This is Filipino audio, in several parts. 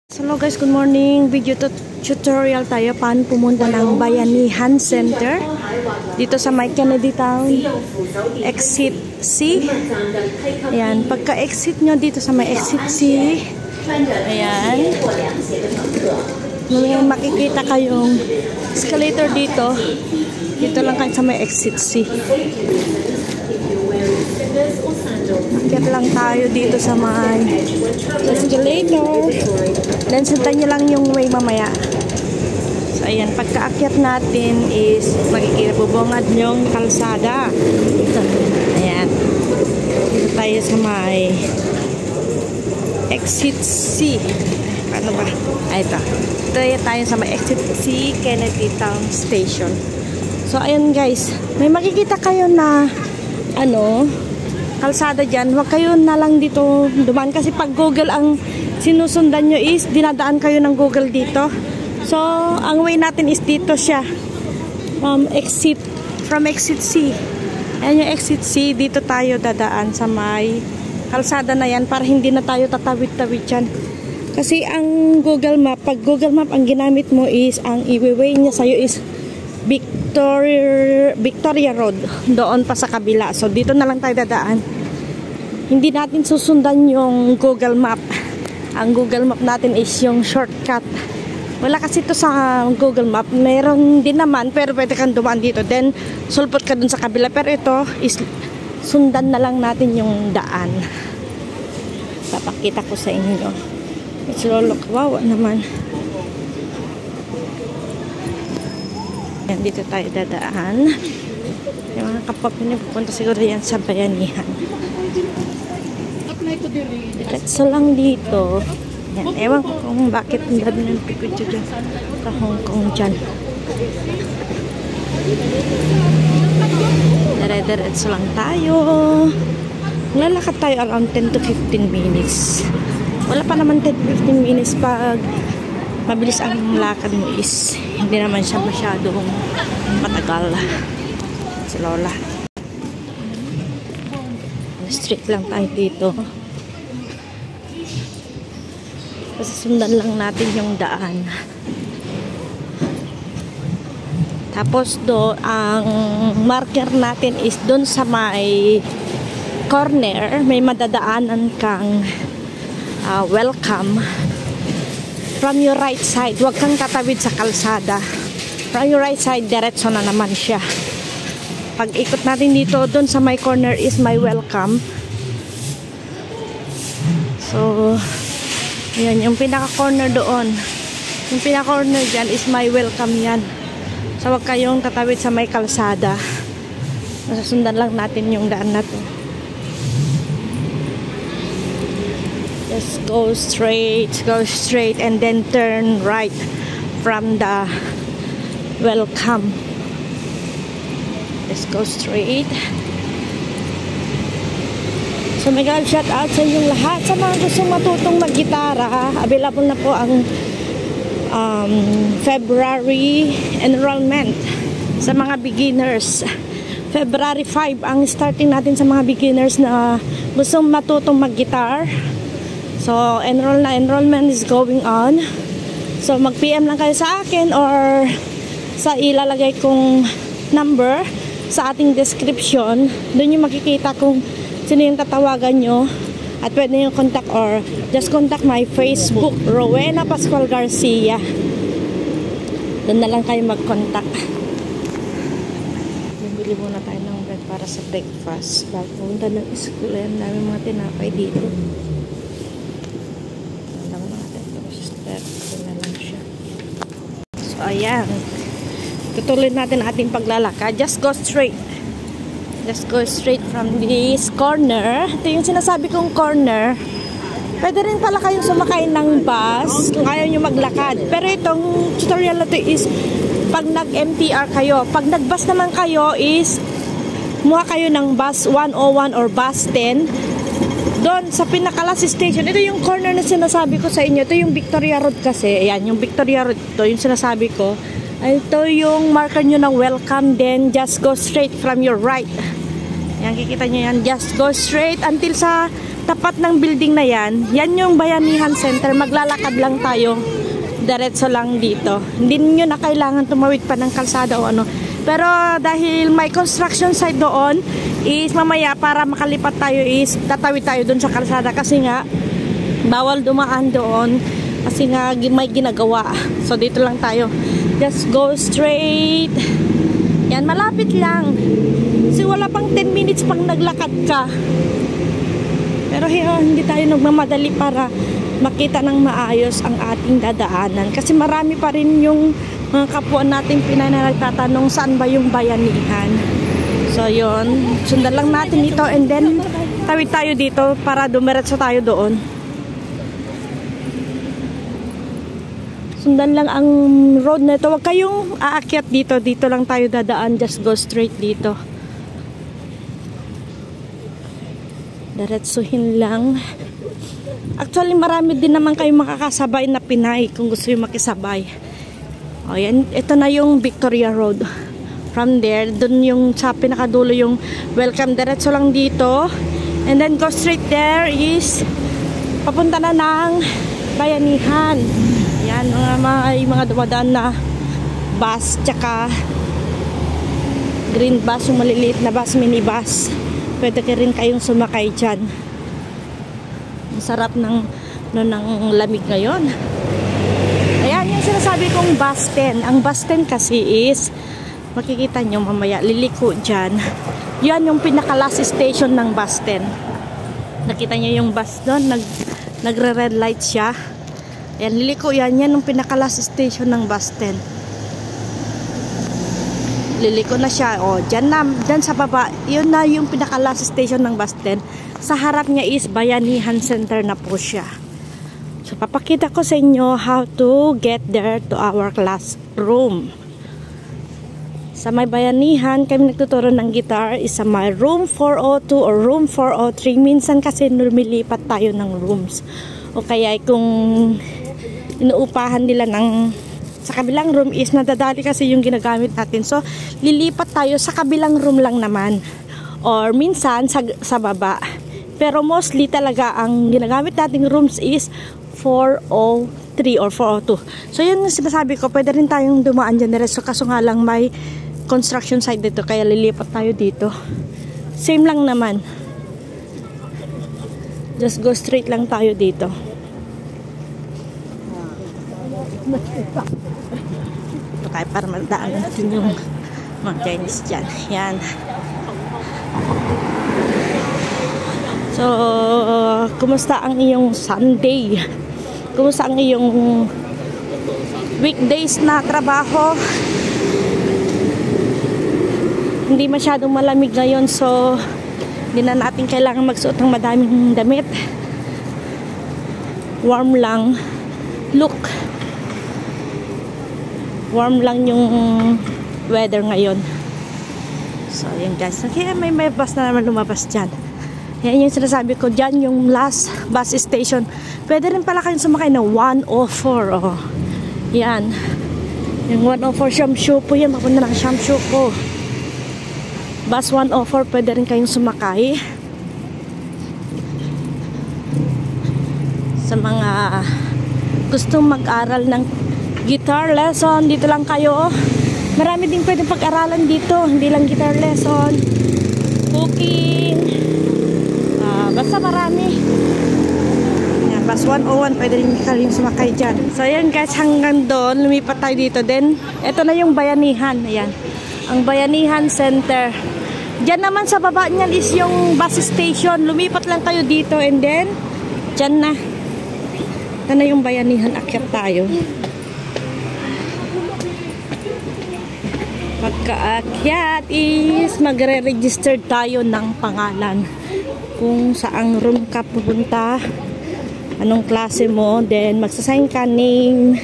Hello guys, good morning. Video tutorial tayo paano pumunta ng Bayanihan Center dito sa may Kennedy Town Exit C. Ayan, pagka exit nyo dito sa may Exit C, ayan, may makikita kayong escalator dito. Dito lang kayo sa may Exit C. Akit lang tayo dito sa may escalator. Then sundan nyo lang yung way mamaya. So ayan, pagkaakyat natin is makikibubungad yung kalsada. Ayan, dito tayo sa may Exit C. Paano ba? Ay, ito tayo sa may Exit C, Kennedy Town Station. So ayan guys, may makikita kayo na kalsada dyan. Huwag kayo na lang dito dumaan kasi pag Google ang sinusundan nyo is dinadaan kayo ng Google dito. So ang way natin is dito siya, from Exit C. Ayan yung Exit C, dito tayo dadaan sa may kalsada na yan para hindi na tayo tatawid-tawid dyan. Kasi ang Google Map, pag Google Map ang ginamit mo is, ang i-way niya sa'yo is Victoria Road, doon pa sa kabila. So dito na lang tayo dadaan. Hindi natin susundan yung Google Map. Ang Google Map natin is yung shortcut. Wala kasi ito sa Google Map. Meron din naman, pero pwede kang dumaan dito, then sulpot ka dun sa kabila. Pero ito is sundan na lang natin yung daan. Papakita ko sa inyo. It's lolo, kawawa naman. Yan, dito tayo dadaan. Yung mga kapapin niya pupunta siguro yan sa Bayanihan. Diretso lang dito. Yan, ewan ko kung bakit ang dami ng picture dyan sa Hong Kong dyan. Diretso lang tayo. Lalakad tayo around 10 to 15 minutes. Wala pa naman 10 to 15 minutes pag mabilis ang lakad mo is hindi naman siya masyadong matagal. Si Lola. Street lang tayo dito. Kasi sundan lang natin yung daan. Tapos ang marker natin is doon sa may corner, may madadaanan kang welcome. From your right side, huwag kang tatawid sa kalsada. From your right side, diretso na naman siya. Pag ikot natin dito, doon sa my corner is my welcome. So, yan, yung pinaka-corner doon. Yung pinaka-corner dyan is my welcome yan. So, huwag kayong tatawid sa may kalsada. Masasundan lang natin yung daan na to. Just go straight and then turn right from the welcome. Let's go straight. So mega shout out sa inyong lahat sa mga gustong matutong mag-gitara. Available na po ang February enrollment sa mga beginners. February 5 ang starting natin sa mga beginners na gustong matutong mag-guitar. So enrollment is going on. So mag-PM lang kayo sa akin or sa ilalagay kong number sa ating description. Doon yung makikita kung sino yung tatawagan nyo at pwede nyo contact or just contact my Facebook, Rowena Pascual Garcia. Doon na lang kayo mag-contact. Bibili muna tayo ng bread para sa breakfast bago pumunta ng school. Ayan, dami mga tinapay dito. So ayan, tutuloy natin ating paglalakad. Just go straight from this corner. Ito yung sinasabi kong corner. Pwede rin pala kayong sumakay ng bus kung ayaw nyo maglakad. Pero itong tutorial na to is pag nag-MTR kayo. Pag nag-bus naman kayo is muha kayo ng bus 101 or bus 10 doon sa pinaka-last station. Ito yung corner na sinasabi ko sa inyo. Ito yung Victoria Road kasi. Ayan, yung Victoria Road. Ito yung sinasabi ko. Ito yung marker nyo ng welcome. Then, just go straight from your right. Ayan, kikita nyo yan. Just go straight until sa tapat ng building na yan, yan yung Bayanihan Center. Maglalakad lang tayo. Diretso lang dito. Hindi nyo na kailangan tumawid pa ng kalsada o ano. Pero dahil may construction site doon, is mamaya para makalipat tayo is tatawid tayo doon sa kalsada. Kasi nga, bawal dumaan doon. Kasi nga may ginagawa. So dito lang tayo. Just go straight. Yan, malapit lang. Kasi wala pang 10 minutes pang naglakad ka. Pero hindi tayo nagmamadali para makita ng maayos ang ating dadaanan. Kasi marami pa rin yung mga kapwa nating Pinay na nagtatanong saan ba yung bayanihan. So yun, sundan lang natin ito and then tawid tayo dito para dumiretso tayo doon. Sundan lang ang road na ito. Huwag kayong aakyat dito. Dito lang tayo dadaan. Just go straight dito. Diretsuhin lang. Actually, marami din naman kayong makakasabay na Pinay kung gusto yung makisabay. O yan, ito na yung Victoria Road. From there, dun yung sa pinakadulo yung welcome. Diretso lang dito. And then go straight there is papunta na ng Bayanihan. Yan, mga dumadaan na bus, tsaka green bus, yung maliliit na bus, minibus. Pwede ka rin kayong sumakay dyan. Ang sarap ng lamig ngayon. Ayan, yung sinasabi kong bus 10. Ang bus 10 kasi is, makikita nyo mamaya, liliko dyan. Yan yung pinaka-last station ng bus 10. Nakita nyo yung bus doon, nagre-red light siya. Ayan, liliko yan. Yan yung pinaka-last station ng bus 10. Liliko na siya. O, dyan sa baba, yun na yung pinaka-last station ng bus 10. Sa harap niya is Bayanihan Center na po siya. So, papakita ko sa inyo how to get there to our classroom. Sa may Bayanihan, kami nagtuturo ng guitar is sa may room 402 or room 403. Minsan kasi lumilipat tayo ng rooms. O kaya kung inuupahan nila ng sa kabilang room is nadadali kasi yung ginagamit natin. So, lilipat tayo sa kabilang room lang naman. Or minsan sa baba. Pero mostly talaga ang ginagamit nating rooms is 403 or 402. So, yun yung sinasabi ko. Pwede rin tayong dumaan dyan. So, kaso nga lang may construction site dito. Kaya lilipat tayo dito. Same lang naman. Just go straight lang tayo dito. Ito kaya para magdaan natin yung mga Chinese dyan. Yan. So, kumusta ang iyong Sunday? Kumusta ang iyong weekdays na trabaho? Hindi masyadong malamig ngayon, so hindi na natin kailangan magsuot ng madaming damit. Warm lang. Look. Warm lang yung weather ngayon. So, yun guys. Kaya may bus na naman lumabas dyan. Yan yung sinasabi ko dyan, yung last bus station. Pwede rin pala kayong sumakay ng 104. Oh. Yan. Yung 104 Shamshu po yan. Mapunta ng Shamshu po. Bus 104, pwede rin kayong sumakay. Sa mga gustong mag-aral ng guitar lesson, dito lang kayo. Marami din pwedeng pag-aralan dito. Hindi lang guitar lesson, cooking, basta marami. Yan, bus 101, pwede rin kayong sumakay dyan. So yan guys, hanggang doon, lumipat tayo dito. Then, ito na yung Bayanihan. Ayan, ang Bayanihan Center. Diyan naman sa baba niyan is yung bus station. Lumipat lang tayo dito and then, dyan na. Ito na yung Bayanihan, akyat tayo. Pagka-akyat is magre-register tayo ng pangalan. Kung saang room ka pupunta, anong klase mo, then magsasign ka name,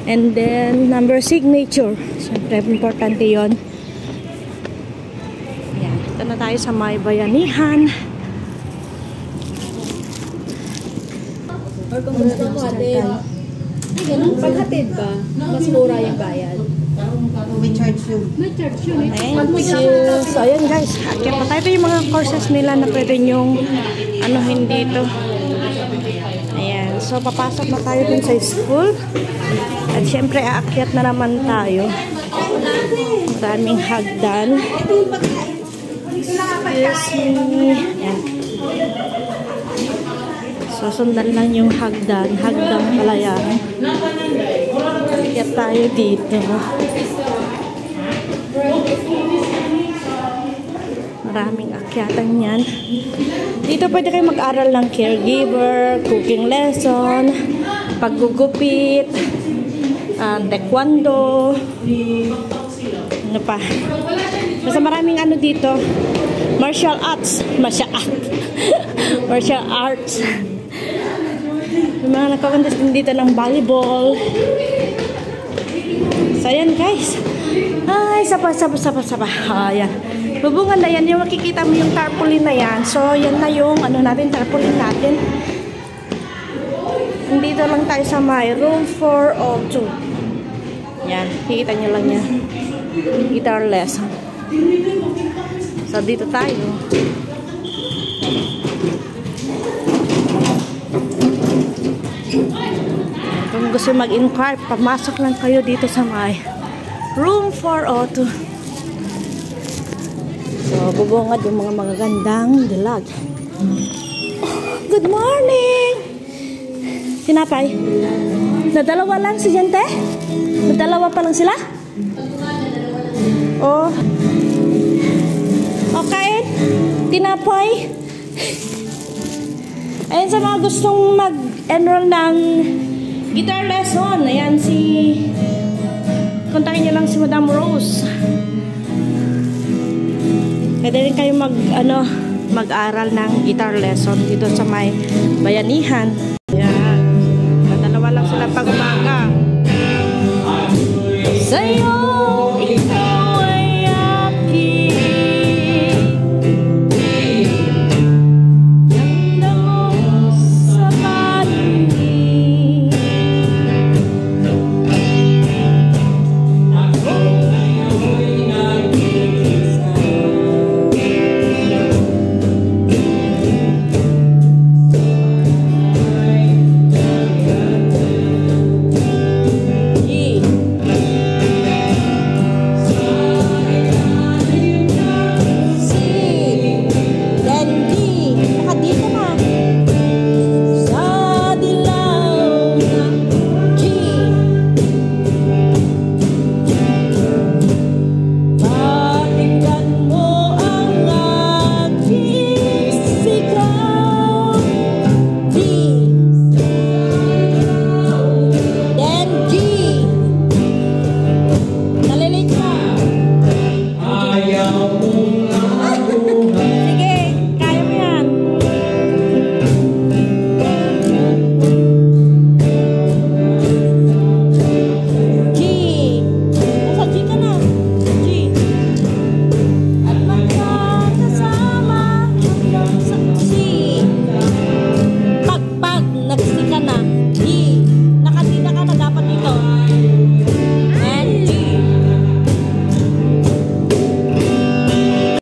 and then number signature. Siyempre, importante yon. Ayan, ito na tayo sa may Bayanihan. Or kung gusto mo hatid, paghatid ba, mas mura yung bayad. May charge yun. May charge yun. Thank you. So, ayan guys, akyat pa tayo. Ito yung mga courses nila na pwede nyong anuhin dito. Ayan. So, papasok na tayo dun sa school. At syempre, aakyat na naman tayo. Maraming hagdan. Excuse me. Ayan. So, sundan lang yung hagdan. Hagdan pala yan. Aakyat tayo dito. Maraming akyatan yan. Dito pwede kayo mag-aral ng caregiver, cooking lesson, paggugupit, taekwondo, ano pa. Basta maraming ano dito. Martial arts. Martial arts. May mga nagkakandas din dito ng volleyball. So, ayan guys. Ay, sapa. Ayan. Bubungan na yan. Yung makikita mo yung tarpaulin na yan. So, yan na yung ano natin, tarpaulin natin. Dito lang tayo sa may room 402. Yan. Kikita nyo lang yan. Guitar lesson. So, dito tayo. Kung gusto mag-inquire, pamasok lang kayo dito sa may room 402. So, bubungad yung mga magagandang dilag. Good morning! Sinapay? Nadalawa lang si Jente? Nadalawa pa lang sila? Oh. Okay. Tinapay. Ayan sa mga gustong mag-enroll ng guitar lesson. Ayan kontakin niyo lang si Madam Rose. Pwede rin kayo mag-aral ng guitar lesson dito sa may bayanihan. Ayan. Dalawa lang sila pag umaga. Sa'yo!